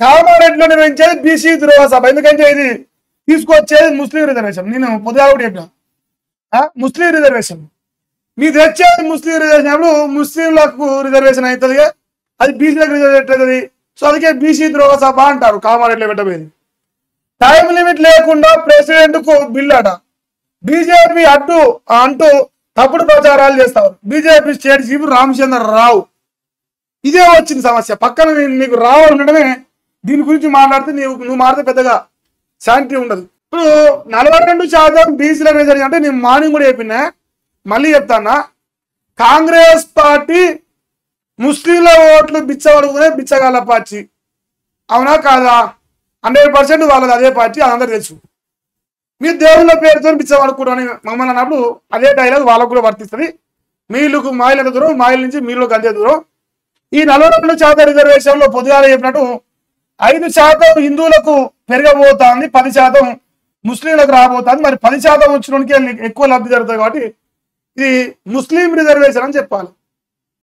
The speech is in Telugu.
కామారెడ్డిలో నిర్వహించేది బీసీ దుర్వ సభ. ఎందుకంటే ఇది తీసుకొచ్చేది ముస్లిం రిజర్వేషన్. నేను పొద్దుగా కూడా చెప్పిన ముస్లిం రిజర్వేషన్ మీరు తెచ్చేది ముస్లిం రిజర్వేషన్ అప్పుడు ముస్లింలకు రిజర్వేషన్ అవుతుంది, అది బీసీలకు రిజర్వేషన్ అవుతుంది. సో అందుకే బీసీ దుర్వ సభ అంటారు. కామారెడ్డిలో పెట్టబోయేది టైం లిమిట్ లేకుండా ప్రెసిడెంట్ కు బిల్ అట. బీజేపీ అంటూ తప్పుడు ప్రచారాలు చేస్తారు. బీజేపీ స్టేట్ చీఫ్ రామచంద్ర రావు ఇదే వచ్చింది సమస్య. పక్కన నీకు రావు ఉండడమే దీని గురించి మాట్లాడితే నువ్వు మాట్లాడితే పెద్దగా శాంతి ఉండదు. ఇప్పుడు 42% బీసీల రిజర్వేషన్ అంటే నేను మార్నింగ్ కూడా చెప్పినా, మళ్ళీ చెప్తానా, కాంగ్రెస్ పార్టీ ముస్లింల ఓట్లు బిచ్చబడుకునే బిచ్చగాళ్ళ పార్టీ. అవునా కాదా? 100% వాళ్ళది అదే పార్టీ, అదందరూ తెలుసు. మీరు దేవుళ్ళ పేరుతో బిచ్చబడుకుంటారని మమ్మల్ని అన్నప్పుడు అదే డైలాగ్ వాళ్ళకు కూడా వర్తిస్తుంది. మీళ్ళకు మాయిల్ ఎంత దూరం, మాయిల్ నుంచి మీళ్ళకు అంతే దూరం. ఈ 42% రిజర్వేషన్ లో పొద్దుగాల చెప్పినట్టు 5% హిందువులకు పెరగబోతోంది, 10% ముస్లింలకు రాబోతుంది. మరి 10% వచ్చినోడికి ఎక్కువ లబ్ధి జరుగుతుంది. కాబట్టి ఇది ముస్లిం రిజర్వేషన్ అని చెప్పాలి.